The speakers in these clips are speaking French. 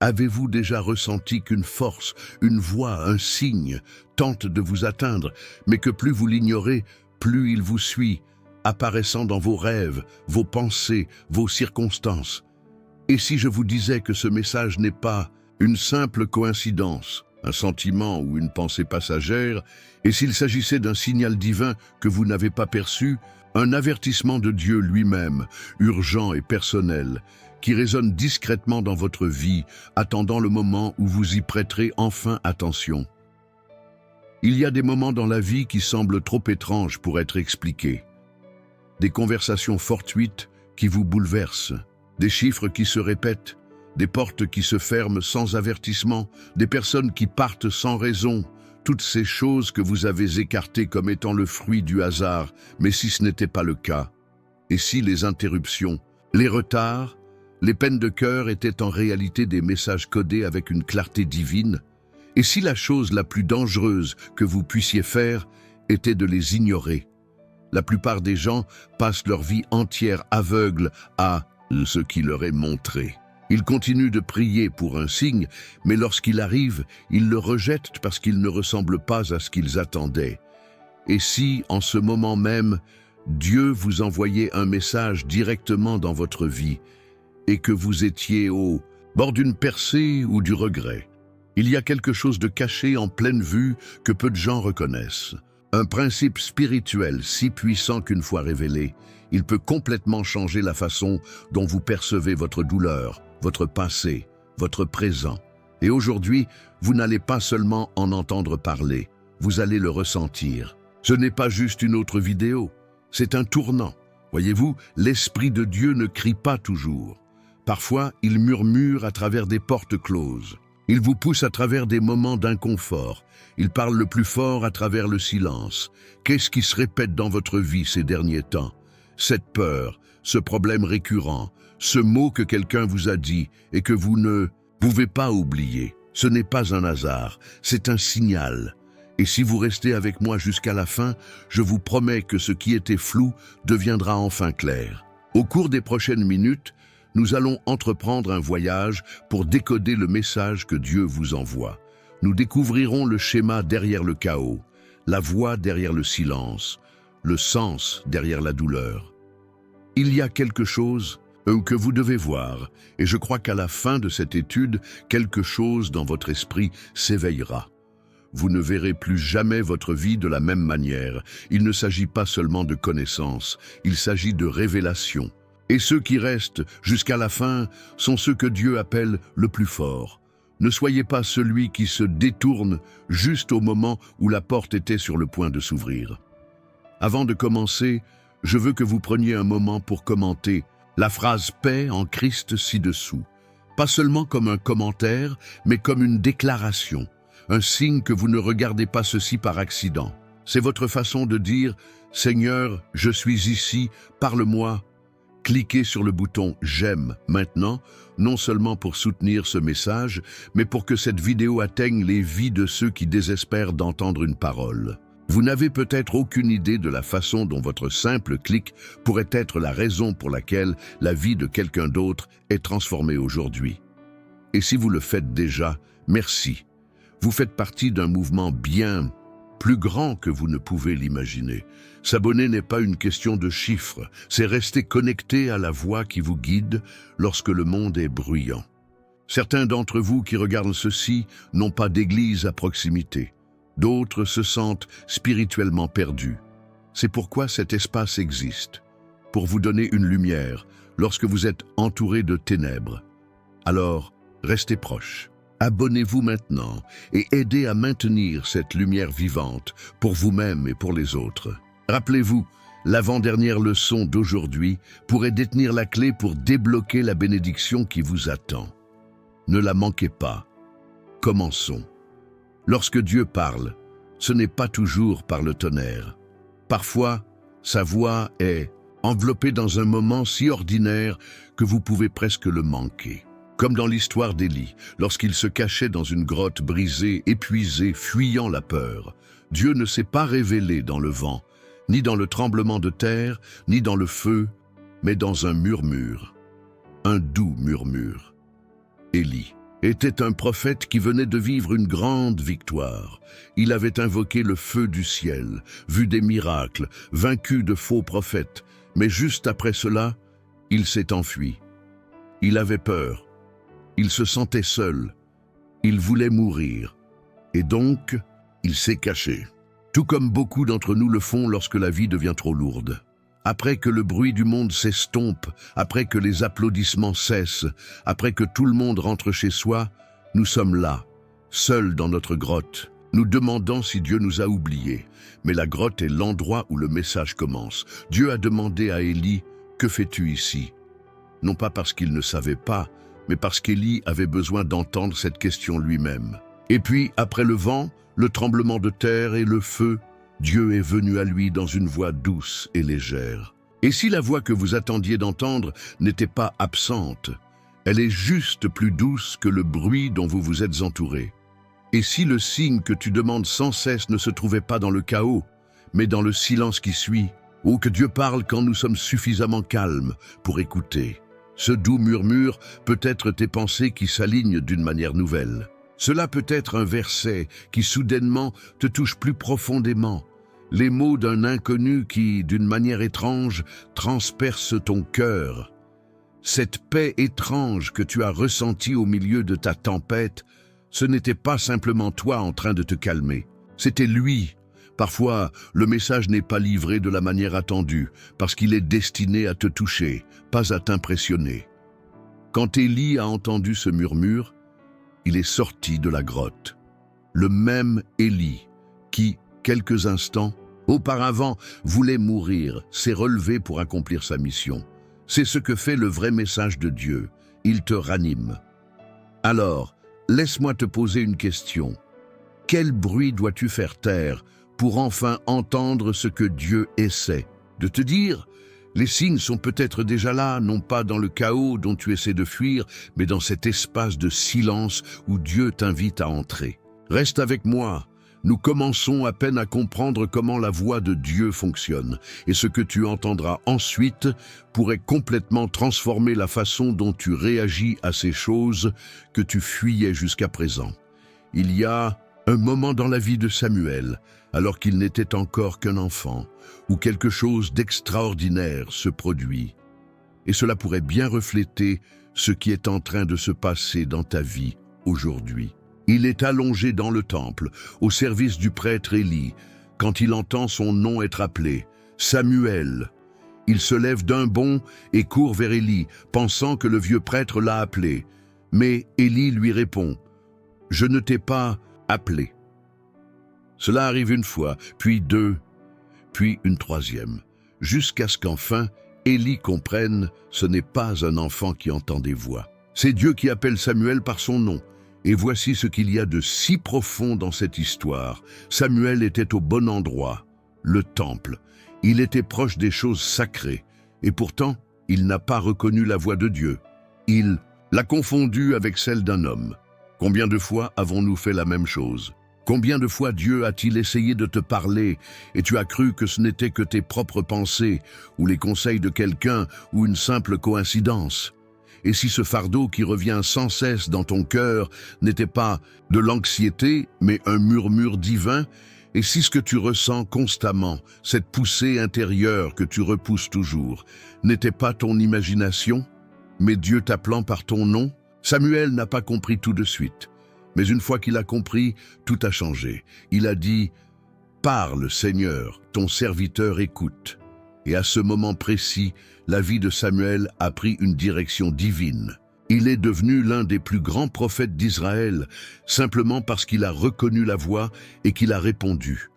Avez-vous déjà ressenti qu'une force, une voix, un signe tente de vous atteindre, mais que plus vous l'ignorez, plus il vous suit, apparaissant dans vos rêves, vos pensées, vos circonstances? Et si je vous disais que ce message n'est pas une simple coïncidence, un sentiment ou une pensée passagère, et s'il s'agissait d'un signal divin que vous n'avez pas perçu, un avertissement de Dieu lui-même, urgent et personnel, qui résonne discrètement dans votre vie, attendant le moment où vous y prêterez enfin attention? Il y a des moments dans la vie qui semblent trop étranges pour être expliqués. Des conversations fortuites qui vous bouleversent, des chiffres qui se répètent, des portes qui se ferment sans avertissement, des personnes qui partent sans raison, toutes ces choses que vous avez écartées comme étant le fruit du hasard, mais si ce n'était pas le cas? Et si les interruptions, les retards, les peines de cœur étaient en réalité des messages codés avec une clarté divine? Et si la chose la plus dangereuse que vous puissiez faire était de les ignorer? La plupart des gens passent leur vie entière aveugles à ce qui leur est montré. Ils continuent de prier pour un signe, mais lorsqu'il arrive, ils le rejettent parce qu'il ne ressemble pas à ce qu'ils attendaient. Et si, en ce moment même, Dieu vous envoyait un message directement dans votre vie, et que vous étiez au bord d'une percée ou du regret? Il y a quelque chose de caché en pleine vue que peu de gens reconnaissent. Un principe spirituel si puissant qu'une fois révélé, il peut complètement changer la façon dont vous percevez votre douleur, votre passé, votre présent. Et aujourd'hui, vous n'allez pas seulement en entendre parler, vous allez le ressentir. Ce n'est pas juste une autre vidéo, c'est un tournant. Voyez-vous, l'Esprit de Dieu ne crie pas toujours. Parfois, il murmure à travers des portes closes. Il vous pousse à travers des moments d'inconfort. Il parle le plus fort à travers le silence. Qu'est-ce qui se répète dans votre vie ces derniers temps? Cette peur, ce problème récurrent, ce mot que quelqu'un vous a dit et que vous ne pouvez pas oublier. Ce n'est pas un hasard, c'est un signal. Et si vous restez avec moi jusqu'à la fin, je vous promets que ce qui était flou deviendra enfin clair. Au cours des prochaines minutes, nous allons entreprendre un voyage pour décoder le message que Dieu vous envoie. Nous découvrirons le schéma derrière le chaos, la voix derrière le silence, le sens derrière la douleur. Il y a quelque chose que vous devez voir, et je crois qu'à la fin de cette étude, quelque chose dans votre esprit s'éveillera. Vous ne verrez plus jamais votre vie de la même manière. Il ne s'agit pas seulement de connaissances, il s'agit de révélation. Et ceux qui restent jusqu'à la fin sont ceux que Dieu appelle le plus fort. Ne soyez pas celui qui se détourne juste au moment où la porte était sur le point de s'ouvrir. Avant de commencer, je veux que vous preniez un moment pour commenter la phrase « paix en Christ » ci-dessous. Pas seulement comme un commentaire, mais comme une déclaration, un signe que vous ne regardez pas ceci par accident. C'est votre façon de dire « Seigneur, je suis ici, parle-moi ». Cliquez sur le bouton « J'aime » maintenant, non seulement pour soutenir ce message, mais pour que cette vidéo atteigne les vies de ceux qui désespèrent d'entendre une parole. Vous n'avez peut-être aucune idée de la façon dont votre simple clic pourrait être la raison pour laquelle la vie de quelqu'un d'autre est transformée aujourd'hui. Et si vous le faites déjà, merci. Vous faites partie d'un mouvement bien plus grand que vous ne pouvez l'imaginer. S'abonner n'est pas une question de chiffres, c'est rester connecté à la voix qui vous guide lorsque le monde est bruyant. Certains d'entre vous qui regardent ceci n'ont pas d'église à proximité. D'autres se sentent spirituellement perdus. C'est pourquoi cet espace existe, pour vous donner une lumière lorsque vous êtes entouré de ténèbres. Alors, restez proches. Abonnez-vous maintenant et aidez à maintenir cette lumière vivante pour vous-même et pour les autres. Rappelez-vous, l'avant-dernière leçon d'aujourd'hui pourrait détenir la clé pour débloquer la bénédiction qui vous attend. Ne la manquez pas. Commençons. Lorsque Dieu parle, ce n'est pas toujours par le tonnerre. Parfois, sa voix est enveloppée dans un moment si ordinaire que vous pouvez presque le manquer. Comme dans l'histoire d'Élie, lorsqu'il se cachait dans une grotte brisée, épuisé, fuyant la peur. Dieu ne s'est pas révélé dans le vent, ni dans le tremblement de terre, ni dans le feu, mais dans un murmure, un doux murmure. Élie, était un prophète qui venait de vivre une grande victoire. Il avait invoqué le feu du ciel, vu des miracles, vaincu de faux prophètes, mais juste après cela, il s'est enfui. Il avait peur, il se sentait seul, il voulait mourir, et donc, il s'est caché. Tout comme beaucoup d'entre nous le font lorsque la vie devient trop lourde. Après que le bruit du monde s'estompe, après que les applaudissements cessent, après que tout le monde rentre chez soi, nous sommes là, seuls dans notre grotte, nous demandant si Dieu nous a oubliés. Mais la grotte est l'endroit où le message commence. Dieu a demandé à Élie, « Que fais-tu ici ?» Non pas parce qu'il ne savait pas, mais parce qu'Élie avait besoin d'entendre cette question lui-même. Et puis, après le vent, le tremblement de terre et le feu, Dieu est venu à lui dans une voix douce et légère. Et si la voix que vous attendiez d'entendre n'était pas absente, elle est juste plus douce que le bruit dont vous vous êtes entouré. Et si le signe que tu demandes sans cesse ne se trouvait pas dans le chaos, mais dans le silence qui suit, ou que Dieu parle quand nous sommes suffisamment calmes pour écouter, ce doux murmure peut être tes pensées qui s'alignent d'une manière nouvelle. Cela peut être un verset qui soudainement te touche plus profondément, les mots d'un inconnu qui, d'une manière étrange, transperce ton cœur. Cette paix étrange que tu as ressentie au milieu de ta tempête, ce n'était pas simplement toi en train de te calmer, c'était lui. Parfois, le message n'est pas livré de la manière attendue, parce qu'il est destiné à te toucher, pas à t'impressionner. Quand Élie a entendu ce murmure, il est sorti de la grotte. Le même Élie qui, quelques instants auparavant, voulait mourir, s'est relevé pour accomplir sa mission. C'est ce que fait le vrai message de Dieu. Il te ranime. Alors, laisse-moi te poser une question. Quel bruit dois-tu faire taire pour enfin entendre ce que Dieu essaie de te dire? Les signes sont peut-être déjà là, non pas dans le chaos dont tu essaies de fuir, mais dans cet espace de silence où Dieu t'invite à entrer. Reste avec moi. Nous commençons à peine à comprendre comment la voix de Dieu fonctionne, et ce que tu entendras ensuite pourrait complètement transformer la façon dont tu réagis à ces choses que tu fuyais jusqu'à présent. Il y a un moment dans la vie de Samuel, alors qu'il n'était encore qu'un enfant, où quelque chose d'extraordinaire se produit. Et cela pourrait bien refléter ce qui est en train de se passer dans ta vie aujourd'hui. Il est allongé dans le temple, au service du prêtre Élie, quand il entend son nom être appelé, Samuel. Il se lève d'un bond et court vers Élie, pensant que le vieux prêtre l'a appelé. Mais Élie lui répond, « Je ne t'ai pas appelé. » Cela arrive une fois, puis deux, puis une troisième, jusqu'à ce qu'enfin Élie comprenne ce n'est pas un enfant qui entend des voix. C'est Dieu qui appelle Samuel par son nom. Et voici ce qu'il y a de si profond dans cette histoire. Samuel était au bon endroit, le temple. Il était proche des choses sacrées, et pourtant, il n'a pas reconnu la voix de Dieu. Il l'a confondue avec celle d'un homme. Combien de fois avons-nous fait la même chose? Combien de fois Dieu a-t-il essayé de te parler et tu as cru que ce n'était que tes propres pensées ou les conseils de quelqu'un ou une simple coïncidence? Et si ce fardeau qui revient sans cesse dans ton cœur n'était pas de l'anxiété, mais un murmure divin? Et si ce que tu ressens constamment, cette poussée intérieure que tu repousses toujours, n'était pas ton imagination, mais Dieu t'appelant par ton nom? Samuel n'a pas compris tout de suite. Mais une fois qu'il a compris, tout a changé. Il a dit, « Parle, Seigneur, ton serviteur écoute. » Et à ce moment précis, la vie de Samuel a pris une direction divine. Il est devenu l'un des plus grands prophètes d'Israël, simplement parce qu'il a reconnu la voix et qu'il a répondu.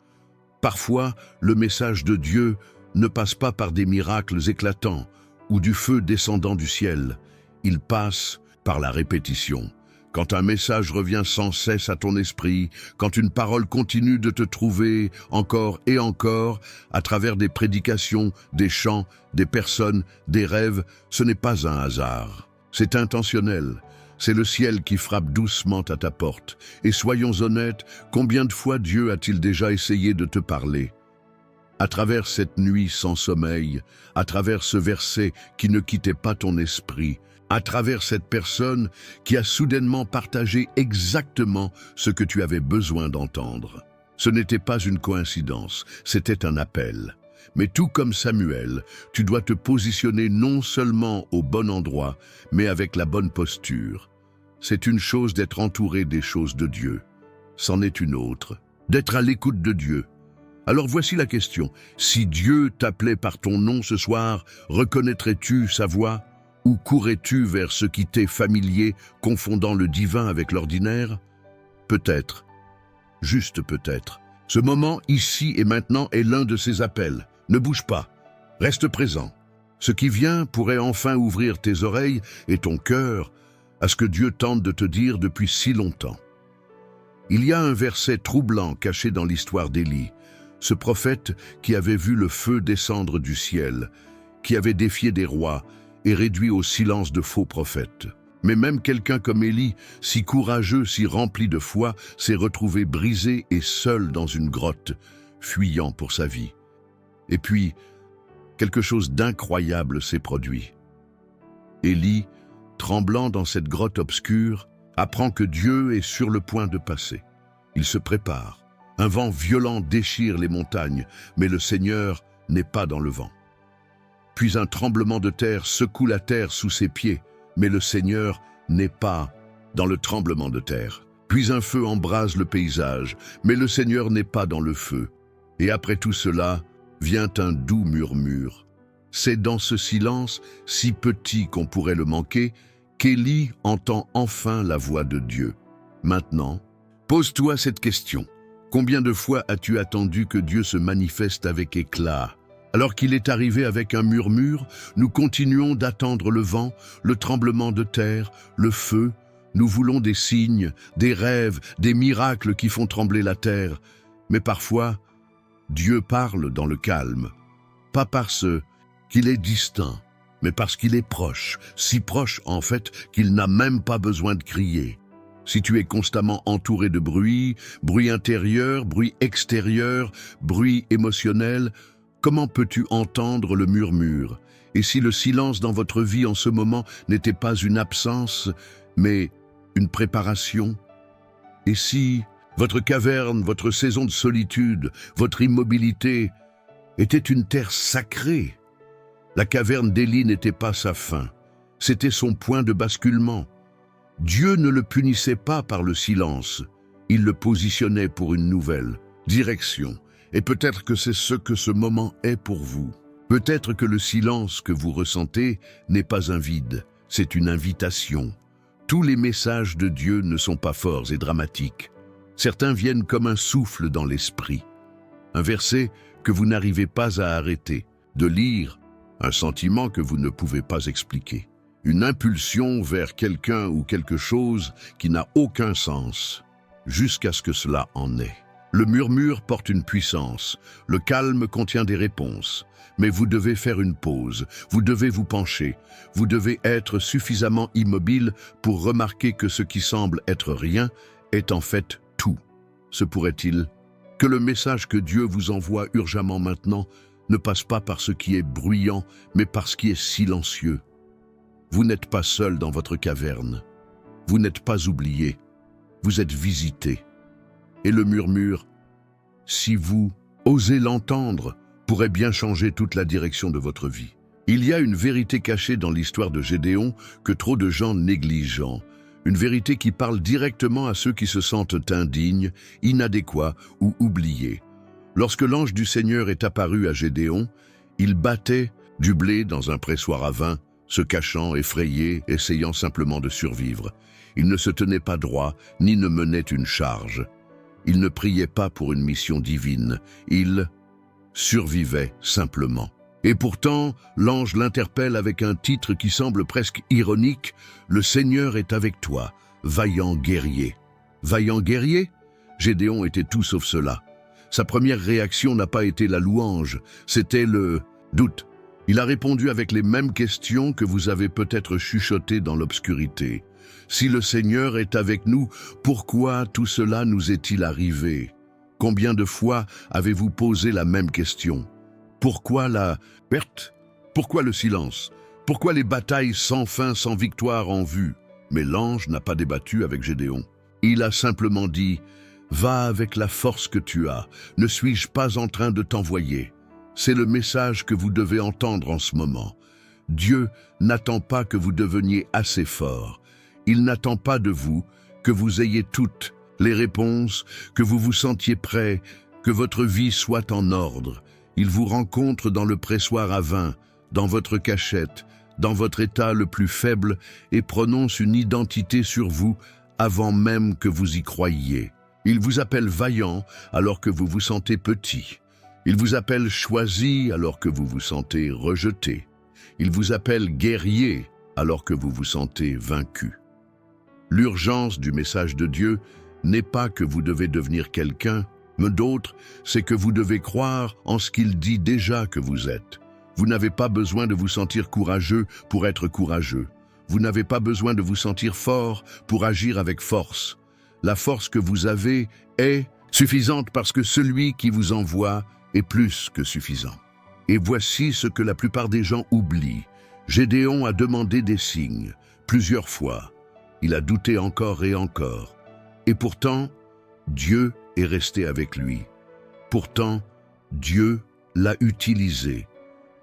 Parfois, le message de Dieu ne passe pas par des miracles éclatants ou du feu descendant du ciel. Il passe par la répétition. Quand un message revient sans cesse à ton esprit, quand une parole continue de te trouver encore et encore à travers des prédications, des chants, des personnes, des rêves, ce n'est pas un hasard. C'est intentionnel. C'est le ciel qui frappe doucement à ta porte. Et soyons honnêtes, combien de fois Dieu a-t-il déjà essayé de te parler? À travers cette nuit sans sommeil, à travers ce verset qui ne quittait pas ton esprit, à travers cette personne qui a soudainement partagé exactement ce que tu avais besoin d'entendre. Ce n'était pas une coïncidence, c'était un appel. Mais tout comme Samuel, tu dois te positionner non seulement au bon endroit, mais avec la bonne posture. C'est une chose d'être entouré des choses de Dieu. C'en est une autre, d'être à l'écoute de Dieu. Alors voici la question. Si Dieu t'appelait par ton nom ce soir, reconnaîtrais-tu sa voix? Ou courrais-tu vers ce qui t'est familier, confondant le divin avec l'ordinaire? Peut-être, juste peut-être. Ce moment, ici et maintenant, est l'un de ces appels. Ne bouge pas, reste présent. Ce qui vient pourrait enfin ouvrir tes oreilles et ton cœur à ce que Dieu tente de te dire depuis si longtemps. Il y a un verset troublant caché dans l'histoire d'Élie, ce prophète qui avait vu le feu descendre du ciel, qui avait défié des rois et réduit au silence de faux prophètes. Mais même quelqu'un comme Élie, si courageux, si rempli de foi, s'est retrouvé brisé et seul dans une grotte, fuyant pour sa vie. Et puis, quelque chose d'incroyable s'est produit. Élie, tremblant dans cette grotte obscure, apprend que Dieu est sur le point de passer. Il se prépare. Un vent violent déchire les montagnes, mais le Seigneur n'est pas dans le vent. Puis un tremblement de terre secoue la terre sous ses pieds, mais le Seigneur n'est pas dans le tremblement de terre. Puis un feu embrase le paysage, mais le Seigneur n'est pas dans le feu. Et après tout cela, vient un doux murmure. C'est dans ce silence, si petit qu'on pourrait le manquer, qu'Élie entend enfin la voix de Dieu. Maintenant, pose-toi cette question. Combien de fois as-tu attendu que Dieu se manifeste avec éclat? Alors qu'il est arrivé avec un murmure, nous continuons d'attendre le vent, le tremblement de terre, le feu. Nous voulons des signes, des rêves, des miracles qui font trembler la terre. Mais parfois, Dieu parle dans le calme, pas parce qu'il est distinct, mais parce qu'il est proche, si proche en fait qu'il n'a même pas besoin de crier. Si tu es constamment entouré de bruit, bruit intérieur, bruit extérieur, bruit émotionnel, comment peux-tu entendre le murmure? Et si le silence dans votre vie en ce moment n'était pas une absence, mais une préparation? Et si votre caverne, votre saison de solitude, votre immobilité était une terre sacrée? La caverne d'Élie n'était pas sa fin, c'était son point de basculement. Dieu ne le punissait pas par le silence, il le positionnait pour une nouvelle direction. Et peut-être que c'est ce que ce moment est pour vous. Peut-être que le silence que vous ressentez n'est pas un vide, c'est une invitation. Tous les messages de Dieu ne sont pas forts et dramatiques. Certains viennent comme un souffle dans l'esprit. Un verset que vous n'arrivez pas à arrêter de lire, un sentiment que vous ne pouvez pas expliquer. Une impulsion vers quelqu'un ou quelque chose qui n'a aucun sens, jusqu'à ce que cela en ait. Le murmure porte une puissance, le calme contient des réponses, mais vous devez faire une pause, vous devez vous pencher, vous devez être suffisamment immobile pour remarquer que ce qui semble être rien est en fait tout. Se pourrait-il que le message que Dieu vous envoie urgemment maintenant ne passe pas par ce qui est bruyant, mais par ce qui est silencieux? Vous n'êtes pas seul dans votre caverne, vous n'êtes pas oublié, vous êtes visité. Et le murmure, si vous osez l'entendre, pourrait bien changer toute la direction de votre vie. Il y a une vérité cachée dans l'histoire de Gédéon que trop de gens négligent. Une vérité qui parle directement à ceux qui se sentent indignes, inadéquats ou oubliés. Lorsque l'ange du Seigneur est apparu à Gédéon, il battait du blé dans un pressoir à vin, se cachant, effrayé, essayant simplement de survivre. Il ne se tenait pas droit, ni ne menait une charge. Il ne priait pas pour une mission divine, il survivait simplement. Et pourtant, l'ange l'interpelle avec un titre qui semble presque ironique, « Le Seigneur est avec toi, vaillant guerrier ». Vaillant guerrier? Gédéon était tout sauf cela. Sa première réaction n'a pas été la louange, c'était le doute. Il a répondu avec les mêmes questions que vous avez peut-être chuchotées dans l'obscurité. Si le Seigneur est avec nous, pourquoi tout cela nous est-il arrivé? Combien de fois avez-vous posé la même question? Pourquoi la perte? Pourquoi le silence? Pourquoi les batailles sans fin, sans victoire en vue? Mais l'ange n'a pas débattu avec Gédéon. Il a simplement dit, « Va avec la force que tu as, ne suis-je pas en train de t'envoyer ?» C'est le message que vous devez entendre en ce moment. Dieu n'attend pas que vous deveniez assez fort. Il n'attend pas de vous que vous ayez toutes les réponses, que vous vous sentiez prêt, que votre vie soit en ordre. Il vous rencontre dans le pressoir à vin, dans votre cachette, dans votre état le plus faible et prononce une identité sur vous avant même que vous y croyiez. Il vous appelle vaillant alors que vous vous sentez petit. Il vous appelle choisi alors que vous vous sentez rejeté. Il vous appelle guerrier alors que vous vous sentez vaincu. L'urgence du message de Dieu n'est pas que vous devez devenir quelqu'un, mais d'autres, c'est que vous devez croire en ce qu'il dit déjà que vous êtes. Vous n'avez pas besoin de vous sentir courageux pour être courageux. Vous n'avez pas besoin de vous sentir fort pour agir avec force. La force que vous avez est suffisante parce que celui qui vous envoie est plus que suffisant. Et voici ce que la plupart des gens oublient. Gédéon a demandé des signes, plusieurs fois. Il a douté encore et encore. Et pourtant, Dieu est resté avec lui. Pourtant, Dieu l'a utilisé.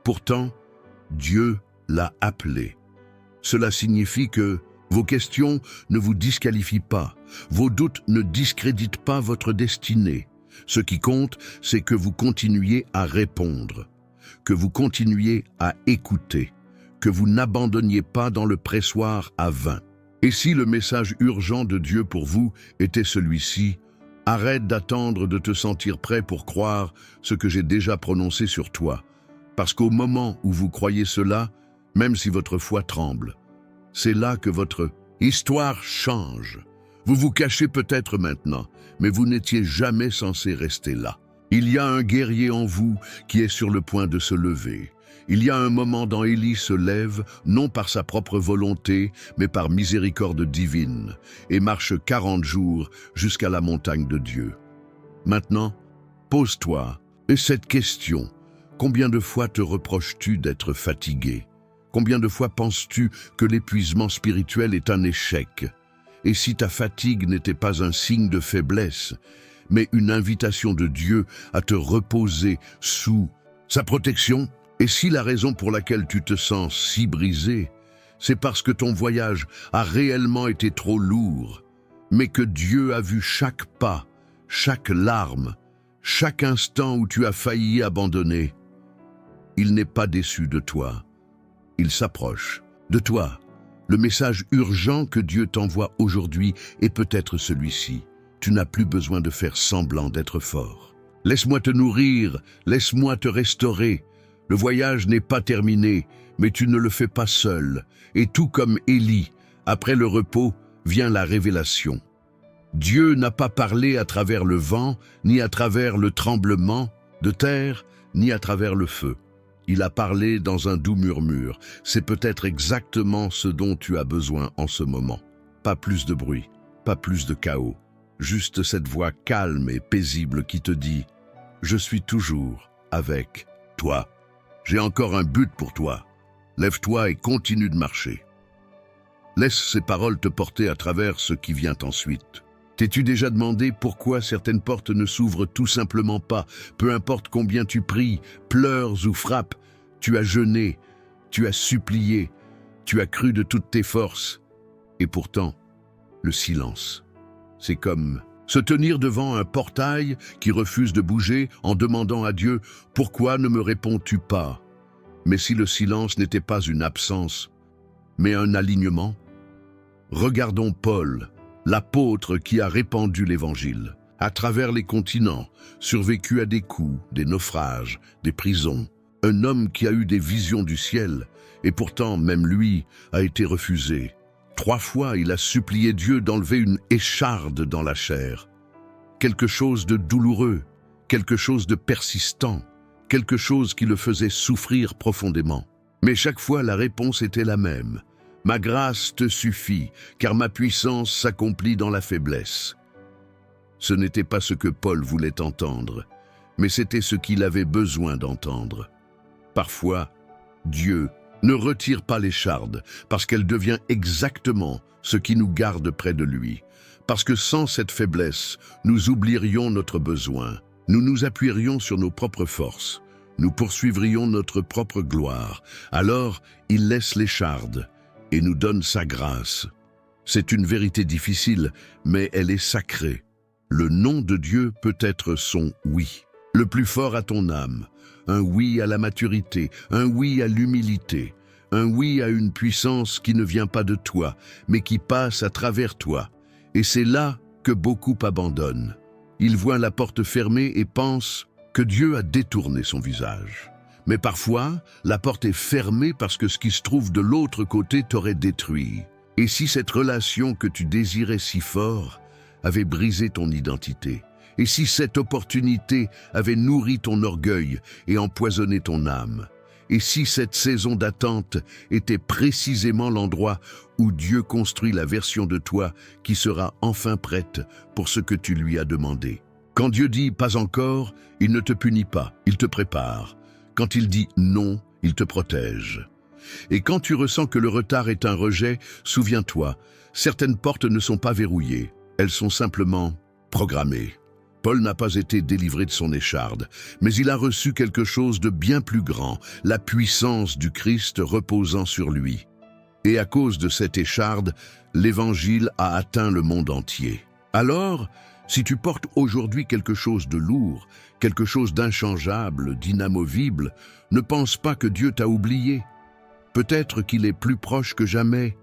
Pourtant, Dieu l'a appelé. Cela signifie que vos questions ne vous disqualifient pas. Vos doutes ne discréditent pas votre destinée. Ce qui compte, c'est que vous continuiez à répondre, que vous continuiez à écouter, que vous n'abandonniez pas dans le pressoir à vin. Et si le message urgent de Dieu pour vous était celui-ci, arrête d'attendre de te sentir prêt pour croire ce que j'ai déjà prononcé sur toi. Parce qu'au moment où vous croyez cela, même si votre foi tremble, c'est là que votre histoire change. Vous vous cachez peut-être maintenant, mais vous n'étiez jamais censé rester là. Il y a un guerrier en vous qui est sur le point de se lever. Il y a un moment dans Élie se lève, non par sa propre volonté, mais par miséricorde divine, et marche 40 jours jusqu'à la montagne de Dieu. Maintenant, pose-toi cette question. Combien de fois te reproches-tu d'être fatigué? Combien de fois penses-tu que l'épuisement spirituel est un échec? Et si ta fatigue n'était pas un signe de faiblesse, mais une invitation de Dieu à te reposer sous sa protection? Et si la raison pour laquelle tu te sens si brisé, c'est parce que ton voyage a réellement été trop lourd, mais que Dieu a vu chaque pas, chaque larme, chaque instant où tu as failli abandonner, il n'est pas déçu de toi. Il s'approche de toi. Le message urgent que Dieu t'envoie aujourd'hui est peut-être celui-ci. Tu n'as plus besoin de faire semblant d'être fort. Laisse-moi te nourrir, laisse-moi te restaurer. Le voyage n'est pas terminé, mais tu ne le fais pas seul. Et tout comme Élie, après le repos, vient la révélation. Dieu n'a pas parlé à travers le vent, ni à travers le tremblement de terre, ni à travers le feu. Il a parlé dans un doux murmure. C'est peut-être exactement ce dont tu as besoin en ce moment. Pas plus de bruit, pas plus de chaos. Juste cette voix calme et paisible qui te dit « Je suis toujours avec toi. J'ai encore un but pour toi. Lève-toi et continue de marcher. » Laisse ces paroles te porter à travers ce qui vient ensuite. T'es-tu déjà demandé pourquoi certaines portes ne s'ouvrent tout simplement pas? Peu importe combien tu pries, pleures ou frappes, tu as jeûné, tu as supplié, tu as cru de toutes tes forces. Et pourtant, le silence. C'est comme se tenir devant un portail qui refuse de bouger en demandant à Dieu « Pourquoi ne me réponds-tu pas ?» Mais si le silence n'était pas une absence, mais un alignement? Regardons Paul, l'apôtre qui a répandu l'Évangile, à travers les continents, survécu à des coups, des naufrages, des prisons. Un homme qui a eu des visions du ciel, et pourtant même lui a été refusé. 3 fois, il a supplié Dieu d'enlever une écharde dans la chair. Quelque chose de douloureux, quelque chose de persistant, quelque chose qui le faisait souffrir profondément. Mais chaque fois, la réponse était la même. « Ma grâce te suffit, car ma puissance s'accomplit dans la faiblesse. » Ce n'était pas ce que Paul voulait entendre, mais c'était ce qu'il avait besoin d'entendre. Parfois, Dieu Ne retire pas l'écharde, parce qu'elle devient exactement ce qui nous garde près de lui. Parce que sans cette faiblesse, nous oublierions notre besoin. Nous nous appuierions sur nos propres forces. Nous poursuivrions notre propre gloire. Alors, il laisse l'écharde et nous donne sa grâce. C'est une vérité difficile, mais elle est sacrée. Le nom de Dieu peut être son oui, le plus fort à ton âme, un oui à la maturité, un oui à l'humilité, un oui à une puissance qui ne vient pas de toi, mais qui passe à travers toi. Et c'est là que beaucoup abandonnent. Ils voient la porte fermée et pensent que Dieu a détourné son visage. Mais parfois, la porte est fermée parce que ce qui se trouve de l'autre côté t'aurait détruit. Et si cette relation que tu désirais si fort avait brisé ton identité? Et si cette opportunité avait nourri ton orgueil et empoisonné ton âme? Et si cette saison d'attente était précisément l'endroit où Dieu construit la version de toi qui sera enfin prête pour ce que tu lui as demandé? Quand Dieu dit « pas encore », il ne te punit pas, il te prépare. Quand il dit « non », il te protège. Et quand tu ressens que le retard est un rejet, souviens-toi, certaines portes ne sont pas verrouillées, elles sont simplement programmées. Paul n'a pas été délivré de son écharde, mais il a reçu quelque chose de bien plus grand, la puissance du Christ reposant sur lui. Et à cause de cette écharde, l'Évangile a atteint le monde entier. Alors, si tu portes aujourd'hui quelque chose de lourd, quelque chose d'inchangeable, d'inamovible, ne pense pas que Dieu t'a oublié. Peut-être qu'il est plus proche que jamais.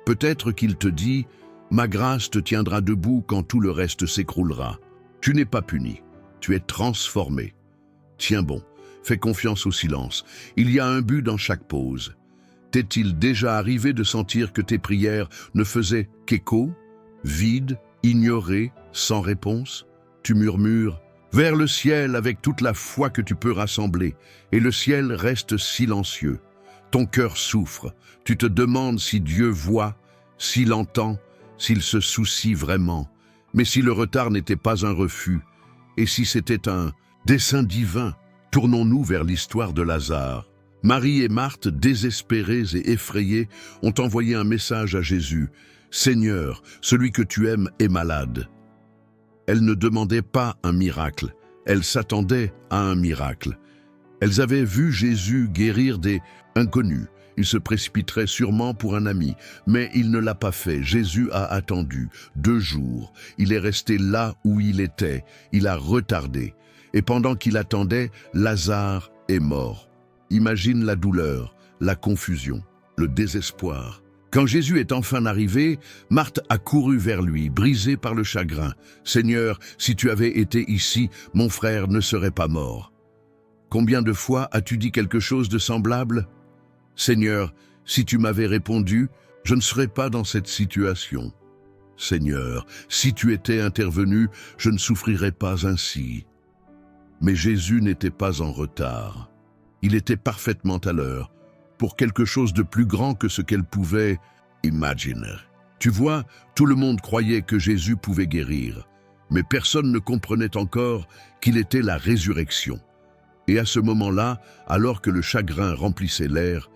Peut-être qu'il te dit « Ma grâce te tiendra debout quand tout le reste s'écroulera ». Tu n'es pas puni, tu es transformé. Tiens bon, fais confiance au silence. Il y a un but dans chaque pause. T'est-il déjà arrivé de sentir que tes prières ne faisaient qu'écho, vides, ignorées, sans réponse? Tu murmures vers le ciel avec toute la foi que tu peux rassembler, et le ciel reste silencieux. Ton cœur souffre, tu te demandes si Dieu voit, s'il entend, s'il se soucie vraiment. Mais si le retard n'était pas un refus, et si c'était un dessein divin, tournons-nous vers l'histoire de Lazare. Marie et Marthe, désespérées et effrayées, ont envoyé un message à Jésus. « Seigneur, celui que tu aimes est malade. » Elles ne demandaient pas un miracle, elles s'attendaient à un miracle. Elles avaient vu Jésus guérir des inconnus. Il se précipiterait sûrement pour un ami, mais il ne l'a pas fait. Jésus a attendu 2 jours. Il est resté là où il était. Il a retardé. Et pendant qu'il attendait, Lazare est mort. Imagine la douleur, la confusion, le désespoir. Quand Jésus est enfin arrivé, Marthe a couru vers lui, brisée par le chagrin. « Seigneur, si tu avais été ici, mon frère ne serait pas mort. » Combien de fois as-tu dit quelque chose de semblable? « Seigneur, si tu m'avais répondu, je ne serais pas dans cette situation. Seigneur, si tu étais intervenu, je ne souffrirais pas ainsi. » Mais Jésus n'était pas en retard. Il était parfaitement à l'heure, pour quelque chose de plus grand que ce qu'elle pouvait imaginer. Tu vois, tout le monde croyait que Jésus pouvait guérir, mais personne ne comprenait encore qu'il était la résurrection. Et à ce moment-là, alors que le chagrin remplissait l'air,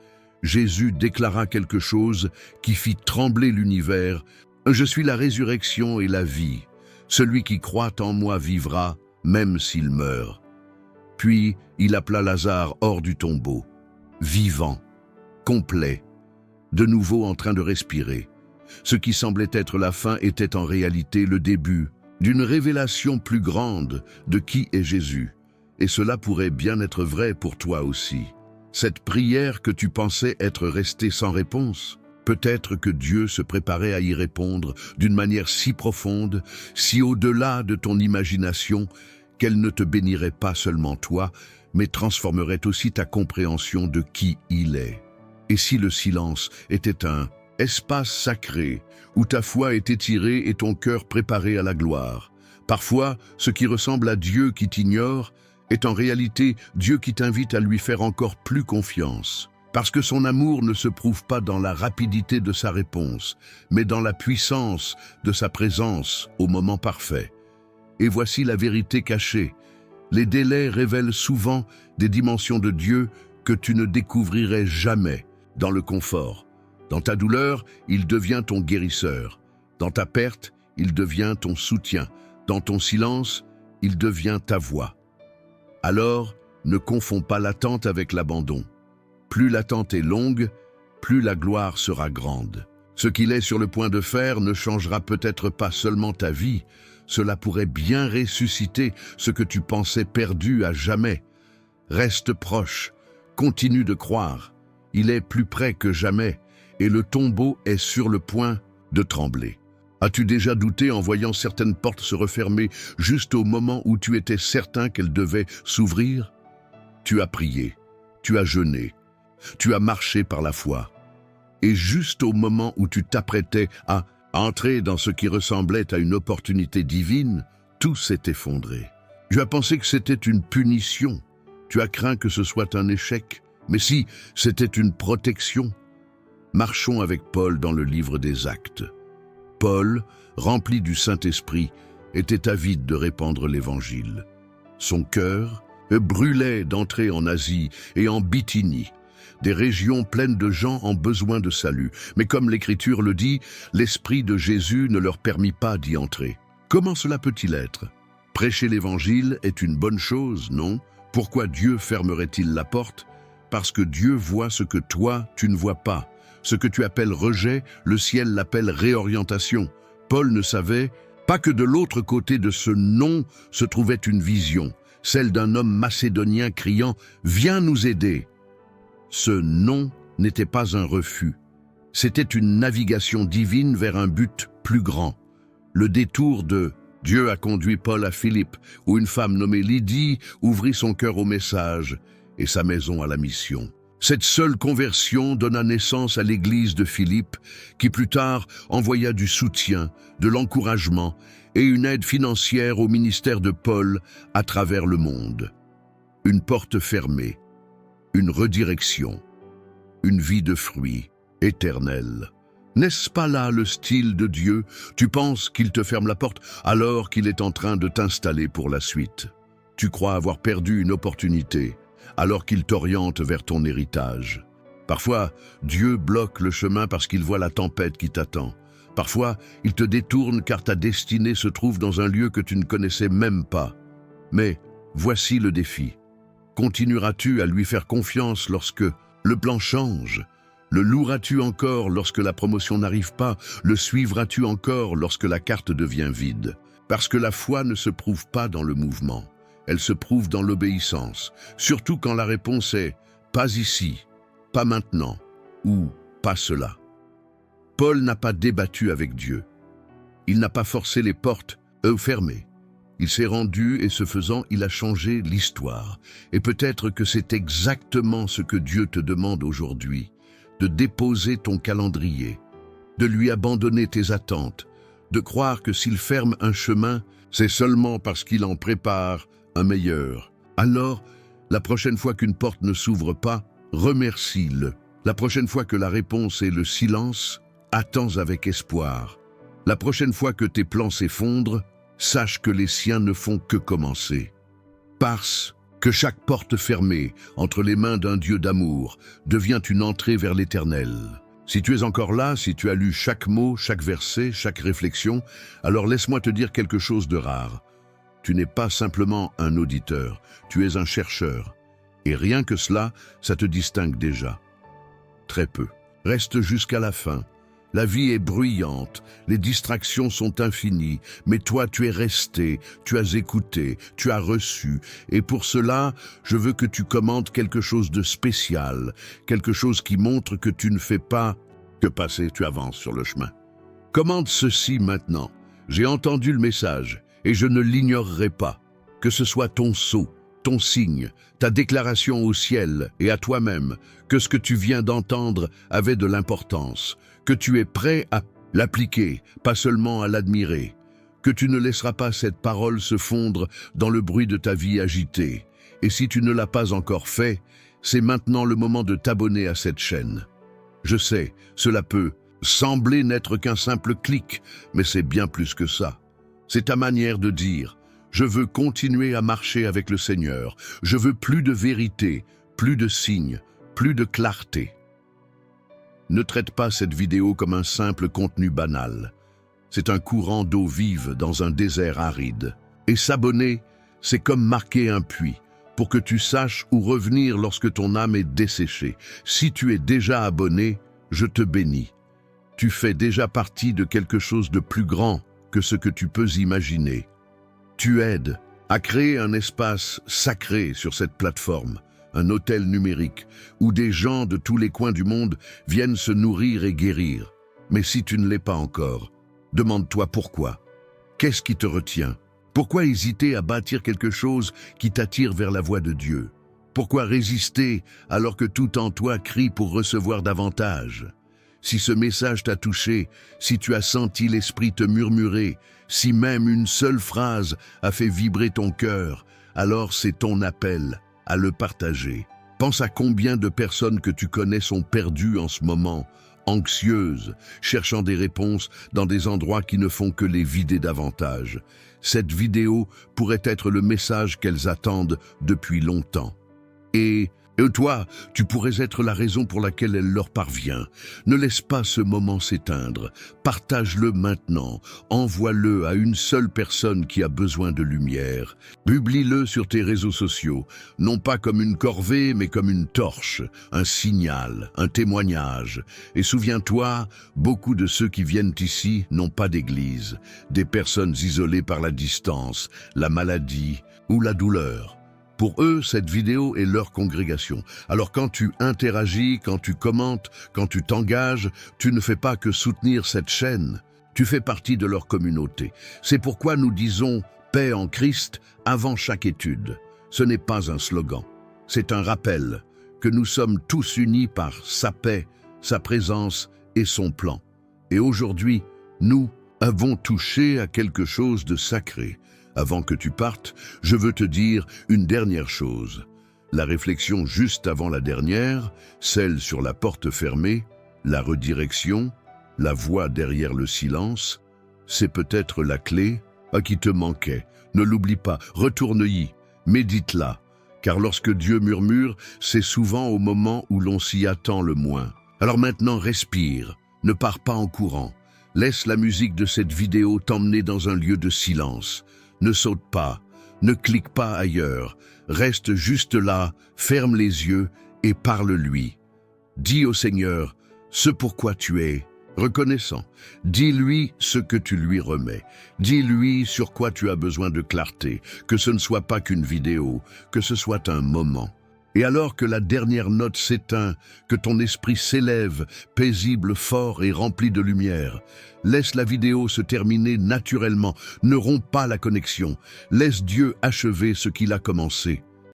Jésus déclara quelque chose qui fit trembler l'univers. « Je suis la résurrection et la vie. Celui qui croit en moi vivra, même s'il meurt. » Puis il appela Lazare hors du tombeau, vivant, complet, de nouveau en train de respirer. Ce qui semblait être la fin était en réalité le début d'une révélation plus grande de qui est Jésus. Et cela pourrait bien être vrai pour toi aussi. Cette prière que tu pensais être restée sans réponse, peut-être que Dieu se préparait à y répondre d'une manière si profonde, si au-delà de ton imagination, qu'elle ne te bénirait pas seulement toi, mais transformerait aussi ta compréhension de qui il est. Et si le silence était un espace sacré où ta foi est étirée et ton cœur préparé à la gloire? Parfois, ce qui ressemble à Dieu qui t'ignore est en réalité Dieu qui t'invite à lui faire encore plus confiance. Parce que son amour ne se prouve pas dans la rapidité de sa réponse, mais dans la puissance de sa présence au moment parfait. Et voici la vérité cachée. Les délais révèlent souvent des dimensions de Dieu que tu ne découvrirais jamais. dans le confort. Dans ta douleur, il devient ton guérisseur. Dans ta perte, il devient ton soutien. Dans ton silence, il devient ta voix. Alors, ne confonds pas l'attente avec l'abandon. Plus l'attente est longue, plus la gloire sera grande. Ce qu'il est sur le point de faire ne changera peut-être pas seulement ta vie, cela pourrait bien ressusciter ce que tu pensais perdu à jamais. Reste proche, continue de croire. Il est plus près que jamais et le tombeau est sur le point de trembler. As-tu déjà douté en voyant certaines portes se refermer juste au moment où tu étais certain qu'elles devaient s'ouvrir? Tu as prié, tu as jeûné, tu as marché par la foi. Et juste au moment où tu t'apprêtais à entrer dans ce qui ressemblait à une opportunité divine, tout s'est effondré. Tu as pensé que c'était une punition. Tu as craint que ce soit un échec. Mais si c'était une protection. Marchons avec Paul dans le livre des Actes. Paul, rempli du Saint-Esprit, était avide de répandre l'Évangile. Son cœur brûlait d'entrer en Asie et en Bithynie, des régions pleines de gens en besoin de salut. Mais comme l'Écriture le dit, l'Esprit de Jésus ne leur permit pas d'y entrer. Comment cela peut-il être? Prêcher l'Évangile est une bonne chose, non? Pourquoi Dieu fermerait-il la porte? Parce que Dieu voit ce que toi, tu ne vois pas. Ce que tu appelles rejet, le ciel l'appelle réorientation. Paul ne savait pas que de l'autre côté de ce non se trouvait une vision, celle d'un homme macédonien criant « Viens nous aider ». Ce non n'était pas un refus. C'était une navigation divine vers un but plus grand. Le détour de « Dieu a conduit Paul à Philippe » où une femme nommée Lydie ouvrit son cœur au message et sa maison à la mission. Cette seule conversion donna naissance à l'église de Philippe, qui plus tard envoya du soutien, de l'encouragement et une aide financière au ministère de Paul à travers le monde. Une porte fermée, une redirection, une vie de fruits éternelle. N'est-ce pas là le style de Dieu? Tu penses qu'il te ferme la porte alors qu'il est en train de t'installer pour la suite. Tu crois avoir perdu une opportunité alors qu'il t'oriente vers ton héritage. Parfois, Dieu bloque le chemin parce qu'il voit la tempête qui t'attend. Parfois, il te détourne car ta destinée se trouve dans un lieu que tu ne connaissais même pas. Mais voici le défi. Continueras-tu à lui faire confiance lorsque le plan change? Le loueras-tu encore lorsque la promotion n'arrive pas? Le suivras-tu encore lorsque la carte devient vide? Parce que la foi ne se prouve pas dans le mouvement. Elle se prouve dans l'obéissance, surtout quand la réponse est « pas ici, pas maintenant » ou « pas cela ». Paul n'a pas débattu avec Dieu. Il n'a pas forcé les portes, fermées. Il s'est rendu et ce faisant, il a changé l'histoire. Et peut-être que c'est exactement ce que Dieu te demande aujourd'hui, de déposer ton calendrier, de lui abandonner tes attentes, de croire que s'il ferme un chemin, c'est seulement parce qu'il en prépare un meilleur. Alors, la prochaine fois qu'une porte ne s'ouvre pas, remercie-le. La prochaine fois que la réponse est le silence, attends avec espoir. La prochaine fois que tes plans s'effondrent, sache que les siens ne font que commencer. Parce que chaque porte fermée entre les mains d'un Dieu d'amour devient une entrée vers l'Éternel. Si tu es encore là, si tu as lu chaque mot, chaque verset, chaque réflexion, alors laisse-moi te dire quelque chose de rare. Tu n'es pas simplement un auditeur, tu es un chercheur. Et rien que cela, ça te distingue déjà. Très peu. Reste jusqu'à la fin. La vie est bruyante, les distractions sont infinies, mais toi tu es resté, tu as écouté, tu as reçu. Et pour cela, je veux que tu commandes quelque chose de spécial, quelque chose qui montre que tu ne fais pas que passer, tu avances sur le chemin. Commande ceci maintenant. J'ai entendu le message. Et je ne l'ignorerai pas, que ce soit ton sceau, ton signe, ta déclaration au ciel et à toi-même, que ce que tu viens d'entendre avait de l'importance, que tu es prêt à l'appliquer, pas seulement à l'admirer, que tu ne laisseras pas cette parole se fondre dans le bruit de ta vie agitée. Et si tu ne l'as pas encore fait, c'est maintenant le moment de t'abonner à cette chaîne. Je sais, cela peut sembler n'être qu'un simple clic, mais c'est bien plus que ça. C'est ta manière de dire « Je veux continuer à marcher avec le Seigneur. Je veux plus de vérité, plus de signes, plus de clarté. » Ne traite pas cette vidéo comme un simple contenu banal. C'est un courant d'eau vive dans un désert aride. Et s'abonner, c'est comme marquer un puits, pour que tu saches où revenir lorsque ton âme est desséchée. Si tu es déjà abonné, je te bénis. Tu fais déjà partie de quelque chose de plus grand que ce que tu peux imaginer. Tu aides à créer un espace sacré sur cette plateforme, un hôtel numérique, où des gens de tous les coins du monde viennent se nourrir et guérir. Mais si tu ne l'es pas encore, demande-toi pourquoi. Qu'est-ce qui te retient? Pourquoi hésiter à bâtir quelque chose qui t'attire vers la voie de Dieu? Pourquoi résister alors que tout en toi crie pour recevoir davantage? Si ce message t'a touché, si tu as senti l'esprit te murmurer, si même une seule phrase a fait vibrer ton cœur, alors c'est ton appel à le partager. Pense à combien de personnes que tu connais sont perdues en ce moment, anxieuses, cherchant des réponses dans des endroits qui ne font que les vider davantage. Cette vidéo pourrait être le message qu'elles attendent depuis longtemps. Et toi, tu pourrais être la raison pour laquelle elle leur parvient. Ne laisse pas ce moment s'éteindre. Partage-le maintenant. Envoie-le à une seule personne qui a besoin de lumière. Publie-le sur tes réseaux sociaux, non pas comme une corvée, mais comme une torche, un signal, un témoignage. Et souviens-toi, beaucoup de ceux qui viennent ici n'ont pas d'église, des personnes isolées par la distance, la maladie ou la douleur. Pour eux, cette vidéo est leur congrégation. Alors quand tu interagis, quand tu commentes, quand tu t'engages, tu ne fais pas que soutenir cette chaîne. Tu fais partie de leur communauté. C'est pourquoi nous disons « paix en Christ » avant chaque étude. Ce n'est pas un slogan. C'est un rappel que nous sommes tous unis par sa paix, sa présence et son plan. Et aujourd'hui, nous avons touché à quelque chose de sacré. Avant que tu partes, je veux te dire une dernière chose. La réflexion juste avant la dernière, celle sur la porte fermée, la redirection, la voix derrière le silence, c'est peut-être la clé qui te manquait. Ne l'oublie pas, retourne-y, médite-la, car lorsque Dieu murmure, c'est souvent au moment où l'on s'y attend le moins. Alors maintenant, respire, ne pars pas en courant. Laisse la musique de cette vidéo t'emmener dans un lieu de silence. Ne saute pas, ne clique pas ailleurs, reste juste là, ferme les yeux et parle-lui. Dis au Seigneur ce pourquoi tu es reconnaissant. Dis-lui ce que tu lui remets. Dis-lui sur quoi tu as besoin de clarté, que ce ne soit pas qu'une vidéo, que ce soit un moment. Et alors que la dernière note s'éteint, que ton esprit s'élève, paisible, fort et rempli de lumière, laisse la vidéo se terminer naturellement, ne romps pas la connexion, laisse Dieu achever ce qu'il a commencé.